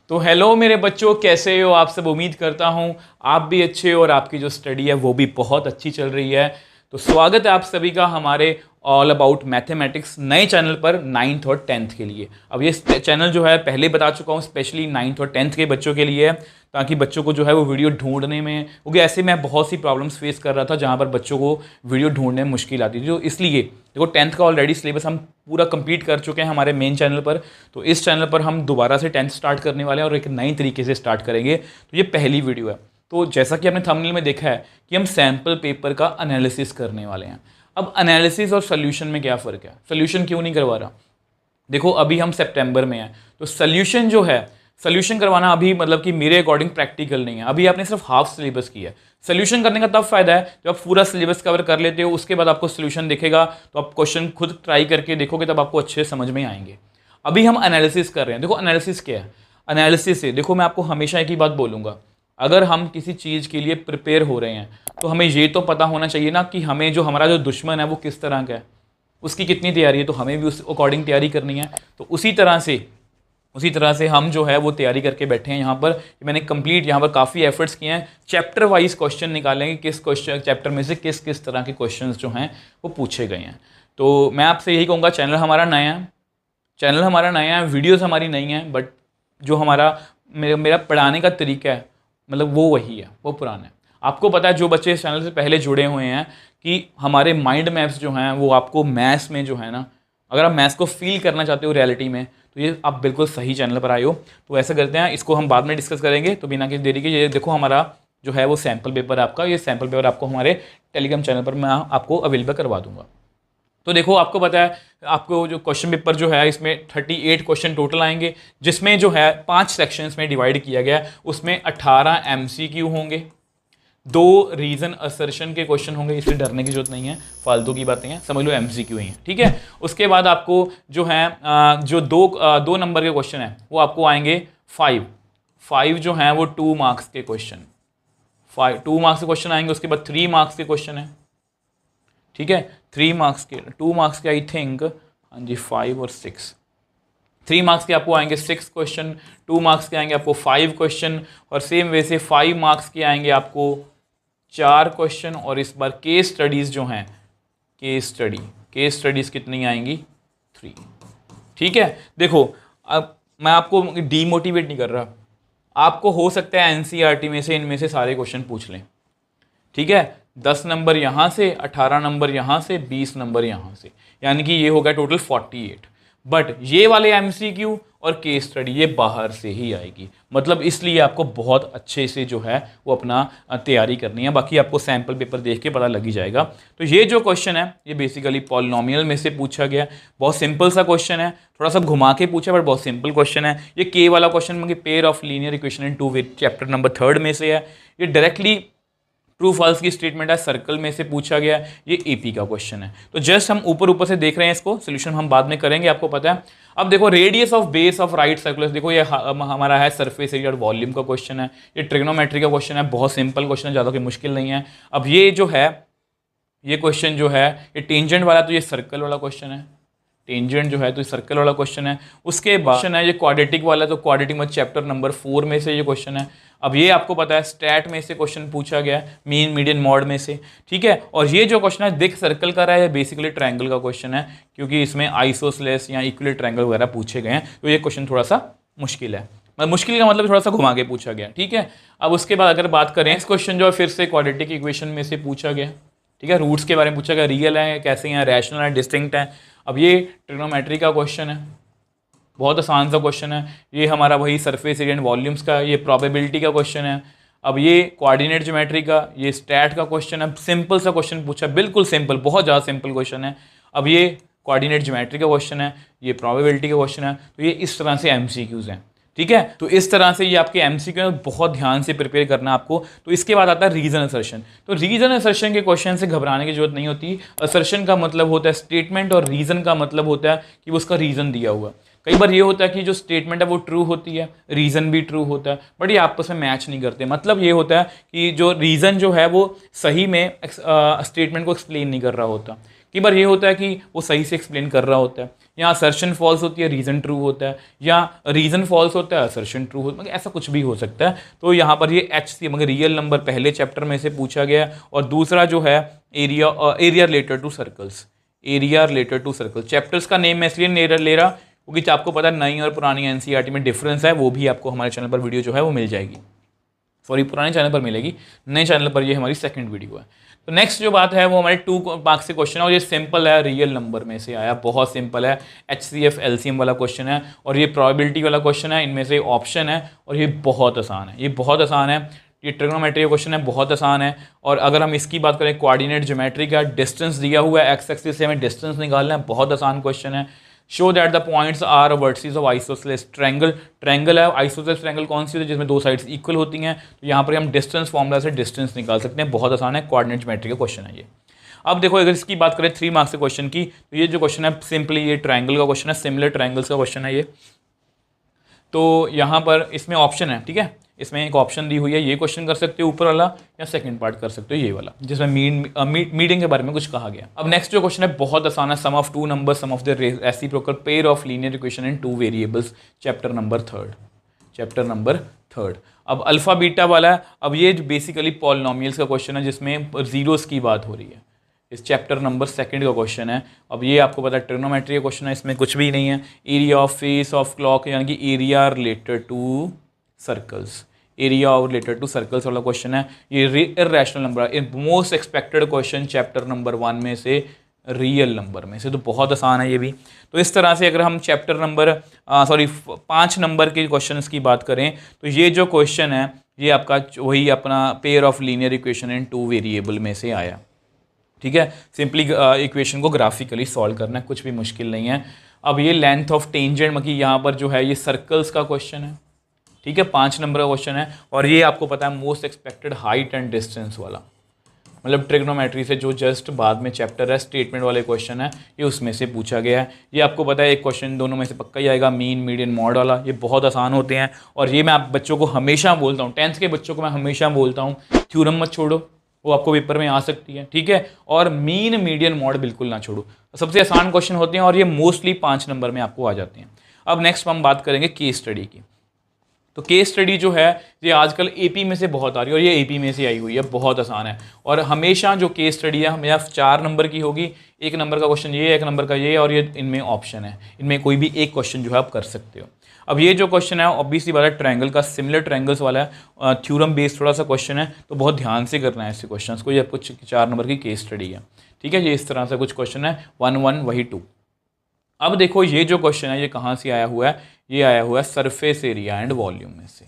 तो हेलो मेरे बच्चों, कैसे हो आप सब। उम्मीद करता हूँ आप भी अच्छे हो और आपकी जो स्टडी है वो भी बहुत अच्छी चल रही है। तो स्वागत है आप सभी का हमारे ऑल अबाउट मैथमेटिक्स नए चैनल पर 9th और 10th के लिए। अब ये चैनल जो है पहले बता चुका हूँ, स्पेशली 9th और 10th के बच्चों के लिए है, ताकि बच्चों को जो है वो वीडियो ढूंढने में, क्योंकि ऐसे मैं बहुत सी प्रॉब्लम्स फेस कर रहा था जहाँ पर बच्चों को वीडियो ढूंढने में मुश्किल आती थी। तो इसलिए देखो 10th का ऑलरेडी सिलेबस हम पूरा कंप्लीट कर चुके हैं हमारे मेन चैनल पर। तो इस चैनल पर हम दोबारा से 10th स्टार्ट करने वाले हैं और एक नई तरीके से स्टार्ट करेंगे। तो ये पहली वीडियो है। तो जैसा कि आपने थंबनेल में देखा है कि हम सैम्पल पेपर का एनालिसिस करने वाले हैं। अब एनालिसिस और सोल्यूशन में क्या फ़र्क है, सोल्यूशन क्यों नहीं करवा रहा। देखो अभी हम सितंबर में हैं, तो सोल्यूशन जो है, सोल्यूशन करवाना अभी मतलब कि मेरे अकॉर्डिंग प्रैक्टिकल नहीं है। अभी आपने सिर्फ हाफ सिलेबस किया है। सोल्यूशन करने का तब फायदा है जब आप पूरा सिलेबस कवर कर लेते हो, उसके बाद आपको सोल्यूशन दिखेगा तो आप क्वेश्चन खुद ट्राई करके देखोगे, तब आपको अच्छे समझ में आएंगे। अभी हम एनालिसिस कर रहे हैं। देखो एनालिसिस क्या है, एनालिसिस से देखो मैं आपको हमेशा एक ही बात बोलूँगा, अगर हम किसी चीज़ के लिए प्रिपेयर हो रहे हैं तो हमें ये तो पता होना चाहिए ना कि हमें जो हमारा जो दुश्मन है वो किस तरह का है, उसकी कितनी तैयारी है, तो हमें भी उस अकॉर्डिंग तैयारी करनी है। तो उसी तरह से हम जो है वो तैयारी करके बैठे हैं यहाँ पर। मैंने कंप्लीट यहाँ पर काफ़ी एफर्ट्स किए हैं, चैप्टर वाइज क्वेश्चन निकालेंगे, किस क्वेश्चन चैप्टर में से किस किस तरह के क्वेश्चंस जो हैं वो पूछे गए हैं। तो मैं आपसे यही कहूँगा, चैनल हमारा नया है, वीडियोज़ हमारी नई हैं, बट जो हमारा मेरा पढ़ाने का तरीका है मतलब वो वही है, वो पुराना है। आपको पता है जो बच्चे इस चैनल से पहले जुड़े हुए हैं कि हमारे माइंड मैप्स जो हैं वो आपको मैथ्स में जो है ना, अगर आप मैथ्स को फील करना चाहते हो रियलिटी में, तो ये आप बिल्कुल सही चैनल पर आए हो। तो ऐसा करते हैं, इसको हम बाद में डिस्कस करेंगे। तो बिना किसी देरी के ये देखो हमारा जो है वो सैम्पल पेपर है आपका। ये सैम्पल पेपर आपको हमारे टेलीग्राम चैनल पर मैं आपको अवेलेबल करवा दूंगा। तो देखो आपको पता है, आपको जो क्वेश्चन पेपर जो है इसमें 38 क्वेश्चन टोटल आएंगे, जिसमें जो है 5 सेक्शंस में डिवाइड किया गया है। उसमें 18 MCQ होंगे, 2 रीजन असर्शन के क्वेश्चन होंगे। इसलिए डरने की जरूरत नहीं है, फालतू की बातें हैं, समझ लो MCQ ही हैं, ठीक है। उसके बाद आपको जो है जो दो नंबर के क्वेश्चन है वो आपको आएंगे 5 जो हैं वो 2 मार्क्स के क्वेश्चन, 2 मार्क्स के क्वेश्चन आएंगे। उसके बाद 3 मार्क्स के क्वेश्चन है, ठीक है, 3 मार्क्स के, 2 मार्क्स के आई थिंक, हाँ जी 5 और 6, 3 मार्क्स के आपको आएंगे 6 क्वेश्चन, 2 मार्क्स के आएंगे आपको 5 क्वेश्चन, और सेम वैसे 5 मार्क्स के आएंगे आपको 4 क्वेश्चन। और इस बार केस स्टडीज़ जो हैं, केस स्टडीज़ कितनी आएंगी, 3, ठीक है। देखो अब मैं आपको डीमोटिवेट नहीं कर रहा, आपको हो सकता है NCERT में से इनमें से सारे क्वेश्चन पूछ लें, ठीक है। 10 नंबर यहाँ से, 18 नंबर यहाँ से, 20 नंबर यहाँ से, यानी कि ये हो गया टोटल 48। बट ये वाले MCQ और केस स्टडी ये बाहर से ही आएगी, मतलब इसलिए आपको बहुत अच्छे से जो है वो अपना तैयारी करनी है। बाकी आपको सैम्पल पेपर देख के पता लग ही जाएगा। तो ये जो क्वेश्चन है ये बेसिकली पॉलिनोमियल में से पूछा गया, बहुत सिंपल सा क्वेश्चन है, थोड़ा सा घुमा के पूछा बट बहुत सिंपल क्वेश्चन है। ये के वाला question pair of linear equation in 2 chapter number 3 में से है। ये डायरेक्टली ट्रू फॉल्स की स्टेटमेंट है, सर्कल में से पूछा गया, ये AP का क्वेश्चन है। तो जस्ट हम ऊपर से देख रहे हैं, इसको सोल्यूशन हम बाद में करेंगे, आपको पता है। अब देखो radius of base of right circular, देखो ये हमारा है सरफेस एरिया और वॉल्यूम का क्वेश्चन है। ये ट्रिग्नोमेट्री का क्वेश्चन है, बहुत सिंपल क्वेश्चन है, ज़्यादा कोई मुश्किल नहीं है। अब ये जो है ये क्वेश्चन जो है ये टेंजेंट वाला, तो ये सर्कल वाला क्वेश्चन है, टेंजेंट जो है तो सर्कल वाला क्वेश्चन है। उसके बाद क्वेश्चन है ये क्वाड्रेटिक वाला, तो क्वाड्रेटिक में चैप्टर नंबर 4 में से ये क्वेश्चन है। अब ये आपको पता है स्टैट में से क्वेश्चन पूछा गया, मीन मीडियन मॉड में से, ठीक है। और ये जो क्वेश्चन है दिख सर्कल का रहा है, बेसिकली ट्रायंगल का क्वेश्चन है, क्योंकि इसमें आइसोसेलेस या इक्वल ट्रायंगल वगैरह पूछे गए हैं। तो ये क्वेश्चन थोड़ा सा मुश्किल है, मुश्किल का मतलब थोड़ा सा घुमा के पूछा गया, ठीक है। अब उसके बाद अगर बात करें, इस क्वेश्चन जो है फिर से क्वाड्रेटिक इक्वेशन में से पूछा गया, ठीक है। रूट्स के बारे में पूछा गया, रियल है कैसे हैं, रैशनल है, डिस्टिंक्ट है। अब ये ट्रिग्नोमेट्री का क्वेश्चन है, बहुत आसान सा क्वेश्चन है। ये हमारा वही सरफेस एरिया एंड वॉल्यूम्स का, ये प्रोबेबिलिटी का क्वेश्चन है। अब ये कोऑर्डिनेट ज्योमेट्री का, ये स्टैट का क्वेश्चन है, सिंपल सा क्वेश्चन पूछा, बिल्कुल सिंपल, बहुत ज़्यादा सिंपल क्वेश्चन है। अब ये कोऑर्डिनेट ज्योमेट्री का क्वेश्चन है, ये प्रोबेबिलिटी का क्वेश्चन है। तो ये इस तरह से MCQs हैं, ठीक है। तो इस तरह से ये आपके MCQ में बहुत ध्यान से प्रिपेयर करना आपको। तो इसके बाद आता है रीजन असर्शन। तो रीजन असर्शन के क्वेश्चन से घबराने की जरूरत नहीं होती। असर्शन का मतलब होता है स्टेटमेंट और रीजन का मतलब होता है कि वो उसका रीजन दिया हुआ। कई बार ये होता है कि जो स्टेटमेंट है वो ट्रू होती है, रीजन भी ट्रू होता है, बट ये आपस में मैच नहीं करते। मतलब ये होता है कि जो रीजन जो है वो सही में स्टेटमेंट को एक्सप्लेन नहीं कर रहा होता। कई बार ये होता है कि वो सही से एक्सप्लेन कर रहा होता है, यहाँ असर्शन फॉल्स होती है, रीज़न ट्रू होता है, या रीज़न फॉल्स होता है, असर्शन ट्रू होता है, मतलब ऐसा कुछ भी हो सकता है। तो यहाँ पर ये HC मगर रियल नंबर पहले चैप्टर में से पूछा गया है। और दूसरा जो है area related to circles, area related to circle. Chapters का नेम मैं इसलिए ले रहा क्योंकि आपको पता है नई और पुरानी एनसीईआरटी में डिफरेंस है, वो भी आपको हमारे चैनल पर वीडियो जो है वो मिल जाएगी। सॉरी, पुराने चैनल पर मिलेगी, नए चैनल पर ये हमारी सेकंड वीडियो है। तो नेक्स्ट जो बात है वो हमारे 2 मार्क्स से क्वेश्चन है और ये सिंपल है, रियल नंबर में से आया, बहुत सिंपल है। HCF LCM वाला क्वेश्चन है और ये प्रोबेबिलिटी वाला क्वेश्चन है, इनमें से ऑप्शन है और ये बहुत आसान है, ये बहुत आसान है। ये ट्रिग्नोमेट्री का क्वेश्चन है, बहुत आसान है। और अगर हम इसकी बात करें कोऑर्डिनेट ज्योमेट्री का, डिस्टेंस दिया हुआ है, एक्स एक्सिस से हमें डिस्टेंस निकालना है, बहुत आसान क्वेश्चन है। Show that the points are vertices of isosceles triangle. Triangle है, आइसोसेलेस ट्रायंगल कौन सी होती है जिसमें 2 साइड्स इक्वल होती हैं। तो यहाँ पर हम डिस्टेंस फॉर्मूला से डिस्टेंस निकाल सकते हैं, बहुत आसान है, कोऑर्डिनेट ज्योमेट्री का क्वेश्चन है ये। अब देखो अगर इसकी बात करें 3 मार्क्स के क्वेश्चन की, तो ये जो क्वेश्चन है सिंपली ये ट्रायंगल का क्वेश्चन है, सिमिलर ट्रायंगल्स का क्वेश्चन है ये। तो यहाँ पर इसमें ऑप्शन है, ठीक है, इसमें एक ऑप्शन दी हुई है, ये क्वेश्चन कर सकते हो ऊपर वाला, या सेकंड पार्ट कर सकते हो ये वाला जिसमें मीडियन के बारे में कुछ कहा गया। अब नेक्स्ट जो क्वेश्चन है बहुत आसान है, sum of 2 number, sum of the reciprocal pair of linear equation in 2 variables, chapter number 3rd। अब अल्फा बीटा वाला है। अब ये बेसिकली पॉलिनोमियल्स का क्वेश्चन है जिसमें जीरोस की बात हो रही है, इस चैप्टर नंबर 2 का क्वेश्चन है। अब ये आपको पता है ट्रिग्नोमेट्री का क्वेश्चन है, इसमें कुछ भी नहीं है। Area of face of clock यानी कि area related to circles, area और रिलेटेड टू सर्कल्स वाला क्वेश्चन है। ये इर्रेशनल नंबर है, most expected question chapter number 1 में से, रियल नंबर में से, तो बहुत आसान है ये भी। तो इस तरह से अगर हम चैप्टर नंबर 5 नंबर के क्वेश्चंस की बात करें तो ये जो क्वेश्चन है ये आपका वही अपना pair of linear equation in 2 variable में से आया, ठीक है। सिंपली इक्वेशन को ग्राफिकली सॉल्व करना है, कुछ भी मुश्किल नहीं है। अब ये लेंथ ऑफ टेंजेंट मतलब यहाँ पर जो है ये सर्कल्स का क्वेश्चन है, ठीक है, 5 नंबर का क्वेश्चन है। और ये आपको पता है most expected height and distance वाला, मतलब ट्रिग्नोमेट्री से जो जस्ट बाद में चैप्टर है, स्टेटमेंट वाले क्वेश्चन है, ये उसमें से पूछा गया है। ये आपको पता है एक क्वेश्चन दोनों में से पक्का ही आएगा, मीन मीडियन मॉड वाला, ये बहुत आसान होते हैं। और ये मैं आप बच्चों को हमेशा बोलता हूँ, 10th के बच्चों को मैं हमेशा बोलता हूँ थ्योरम मत छोड़ो, वो आपको पेपर में आ सकती है, ठीक है। और मीन मीडियन मॉड बिल्कुल ना छोड़ो, सबसे आसान क्वेश्चन होते हैं और ये मोस्टली 5 नंबर में आपको आ जाते हैं। अब नेक्स्ट हम बात करेंगे केस स्टडी की। तो केस स्टडी जो है ये आजकल एपी में से बहुत आ रही है और ये एपी में से आई हुई है, बहुत आसान है। और हमेशा जो केस स्टडी है हमेशा 4 नंबर की होगी, 1 नंबर का क्वेश्चन ये, 1 नंबर का ये, और ये इनमें ऑप्शन है, इनमें कोई भी एक क्वेश्चन जो है आप कर सकते हो। अब ये जो क्वेश्चन है ऑब्वियसली वाला ट्रायंगल का, सिमिलर ट्रायंगल्स वाला है, थ्योरम बेस्ड थोड़ा सा क्वेश्चन है, तो बहुत ध्यान से करना है ऐसे क्वेश्चन को। ये कुछ 4 नंबर की केस स्टडी है, ठीक है। ये इस तरह से कुछ क्वेश्चन है, 1 1 वही 2। अब देखो ये जो क्वेश्चन है ये कहाँ से आया हुआ है, ये आया हुआ है सरफेस एरिया एंड वॉल्यूम में से,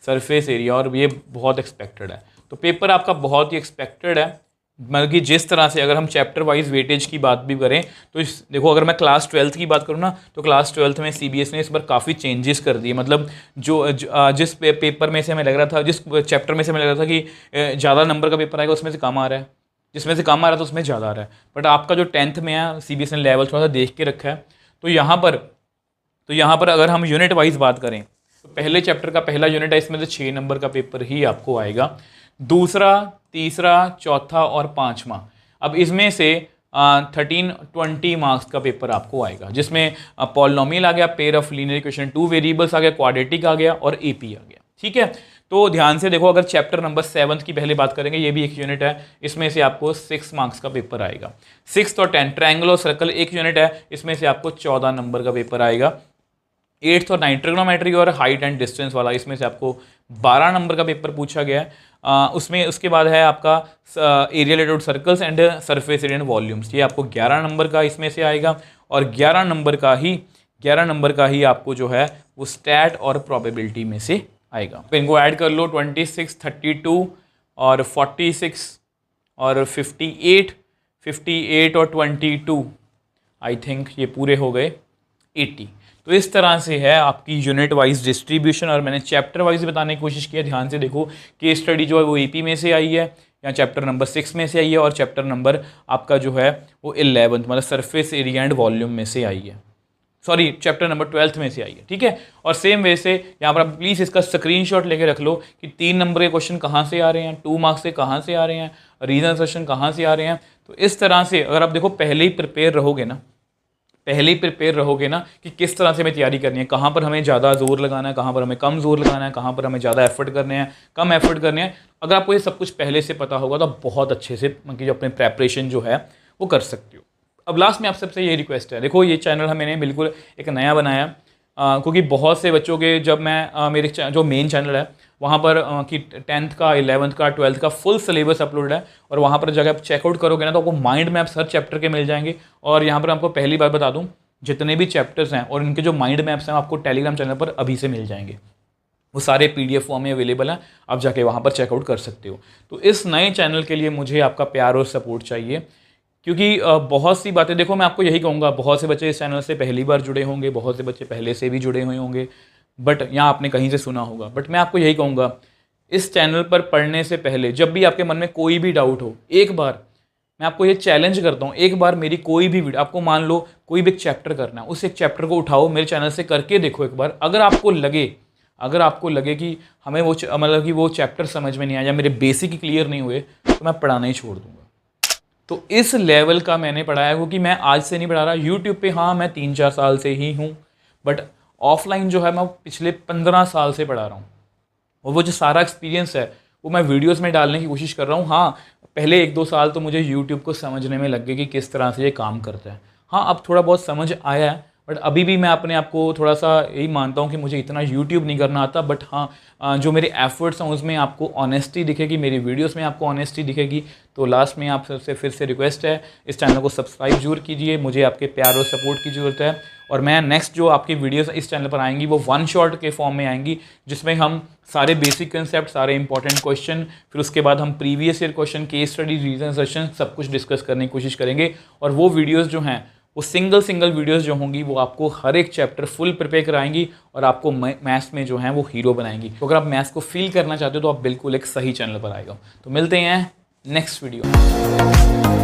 सरफेस एरिया, और ये बहुत एक्सपेक्टेड है। तो पेपर आपका बहुत ही एक्सपेक्टेड है, मतलब कि जिस तरह से अगर हम चैप्टर वाइज वेटेज की बात भी करें तो देखो अगर मैं क्लास 12th की बात करूँ ना, तो क्लास 12th में CBSE ने इस बार काफ़ी चेंजेस कर दिए। मतलब जिस पेपर में से हमें लग रहा था, जिस चैप्टर में से हमें लग रहा था कि ज़्यादा नंबर का पेपर आएगा, उसमें से कम आ रहा है, जिसमें से कम आ रहा था उसमें ज़्यादा आ रहा है। बट आपका जो 10th में है CBSE ने लेवल थोड़ा सा देख के रखा है। तो यहाँ पर अगर हम यूनिट वाइज बात करें तो पहले चैप्टर का पहला यूनिट है, इसमें से 6 नंबर का पेपर ही आपको आएगा, दूसरा, तीसरा, चौथा और 5वां। अब इसमें से 13-20 मार्क्स का पेपर आपको आएगा, जिसमें पॉलिनोमियल आ गया, pair of linear equation 2 variables आ गया, क्वाड्रेटिक आ गया और एपी आ गया, ठीक है। तो ध्यान से देखो, अगर चैप्टर नंबर 7 की पहले बात करेंगे, ये भी एक यूनिट है, इसमें से आपको 6 मार्क्स का पेपर आएगा। 6 और 10 ट्रायंगल और सर्कल एक यूनिट है, इसमें से आपको 14 नंबर का पेपर आएगा। 8th और 9 ट्रिग्नोमेट्री और हाइट एंड डिस्टेंस वाला, इसमें से आपको 12 नंबर का पेपर पूछा गया है। उसमें उसके बाद है आपका area related circles and surface area and volumes, ये आपको 11 नंबर का इसमें से आएगा। और 11 नंबर का ही आपको जो है वो स्टैट और प्रोबेबिलिटी में से आएगा। तो इनको ऐड कर लो, 26, 32 और 46 और 58 और 22, आई थिंक ये पूरे हो गए 80। तो इस तरह से है आपकी यूनिट वाइज डिस्ट्रीब्यूशन, और मैंने चैप्टर वाइज बताने की कोशिश की है। ध्यान से देखो, केस स्टडी जो है वो एपी में से आई है, या चैप्टर नंबर 6 में से आई है, और चैप्टर नंबर आपका जो है वो 11th मतलब सरफेस एरिया एंड वॉल्यूम में से आई है, सॉरी चैप्टर नंबर 12th में से आई है, ठीक है। और सेम वे से यहाँ पर आप प्लीज़ इसका स्क्रीनशॉट लेके रख लो कि 3 नंबर के क्वेश्चन कहाँ से आ रहे हैं, 2 मार्क्स से कहाँ से आ रहे हैं, रीजन सेशन कहाँ से आ रहे हैं। तो इस तरह से अगर आप देखो पहले ही प्रिपेयर रहोगे ना, पहले ही प्रिपेयर रहोगे ना कि किस तरह से हमें तैयारी करनी है, कहाँ पर हमें ज़्यादा जोर लगाना है, कहाँ पर हमें कम जोर लगाना है, कहाँ पर हमें ज़्यादा एफर्ट करने हैं, कम एफर्ट करने हैं, अगर आपको ये सब कुछ पहले से पता होगा तो आप बहुत अच्छे से मतलब जो अपने प्रेपरेशन जो है वो कर सकते हो। अब लास्ट में आप सबसे ये रिक्वेस्ट है, देखो ये चैनल मैंने बिल्कुल एक नया बनाया क्योंकि बहुत से बच्चों के जब मैं मेरे जो मेन चैनल है वहाँ पर कि 10th का 11th का 12th का फुल सिलेबस अपलोड है और वहाँ पर जब आप चेकआउट करोगे ना तो आपको माइंड मैप्स हर चैप्टर के मिल जाएंगे। और यहाँ पर आपको पहली बार बता दूँ, जितने भी चैप्टर्स हैं और इनके जो माइंड मैप्स हैं आपको टेलीग्राम चैनल पर अभी से मिल जाएंगे। वो सारे PDF फॉर्म में अवेलेबल हैं, आप जाके वहाँ पर चेकआउट कर सकते हो। तो इस नए चैनल के लिए मुझे आपका प्यार और सपोर्ट चाहिए, क्योंकि बहुत सी बातें, देखो मैं आपको यही कहूँगा, बहुत से बच्चे इस चैनल से पहली बार जुड़े होंगे, बहुत से बच्चे पहले से भी जुड़े हुए होंगे, बट यहाँ आपने कहीं से सुना होगा। बट मैं आपको यही कहूँगा, इस चैनल पर पढ़ने से पहले जब भी आपके मन में कोई भी डाउट हो, एक बार मैं आपको ये चैलेंज करता हूँ, एक बार मेरी कोई भी वीडियो, आपको मान लो कोई भी एक चैप्टर करना है, उस एक चैप्टर को उठाओ, मेरे चैनल से करके देखो एक बार। अगर आपको लगे कि हमें वो मतलब कि वो चैप्टर समझ में नहीं आया या मेरे बेसिक क्लियर नहीं हुए, तो मैं पढ़ाना ही छोड़ दूँगा। तो इस लेवल का मैंने पढ़ाया, क्योंकि मैं आज से नहीं पढ़ा रहा। यूट्यूब पे हाँ मैं 3-4 साल से ही हूँ, बट ऑफलाइन जो है मैं पिछले 15 साल से पढ़ा रहा हूँ। और वो जो सारा एक्सपीरियंस है वो मैं वीडियोस में डालने की कोशिश कर रहा हूँ। हाँ, पहले 1-2 साल तो मुझे यूट्यूब को समझने में लग गए कि किस तरह से ये काम करता है। हाँ, अब थोड़ा बहुत समझ आया है, बट अभी भी मैं अपने आप को थोड़ा सा यही मानता हूँ कि मुझे इतना यूट्यूब नहीं करना आता। बट हाँ, जो मेरे एफर्ट्स हैं उसमें आपको ऑनेस्टी दिखेगी, मेरी वीडियोस में आपको ऑनेस्टी दिखेगी। तो लास्ट में आप सबसे फिर से रिक्वेस्ट है, इस चैनल को सब्सक्राइब जरूर कीजिए, मुझे आपके प्यार और सपोर्ट की ज़रूरत है। और मैं नेक्स्ट जो आपकी वीडियोस इस चैनल पर आएंगी वो 1 शॉट के फॉर्म में आएंगी, जिसमें हम सारे बेसिक कंसेप्ट, सारे इंपॉर्टेंट क्वेश्चन, फिर उसके बाद हम previous year question, case study, reason session सब कुछ डिस्कस करने की कोशिश करेंगे। और वो वीडियोस जो हैं वो सिंगल वीडियोस जो होंगी वो आपको हर एक चैप्टर फुल प्रिपेयर कराएंगी और आपको मैथ्स में जो है वो हीरो बनाएंगी। तो अगर आप मैथ्स को फील करना चाहते हो तो आप बिल्कुल एक सही चैनल पर आएगा। तो मिलते हैं नेक्स्ट वीडियो में।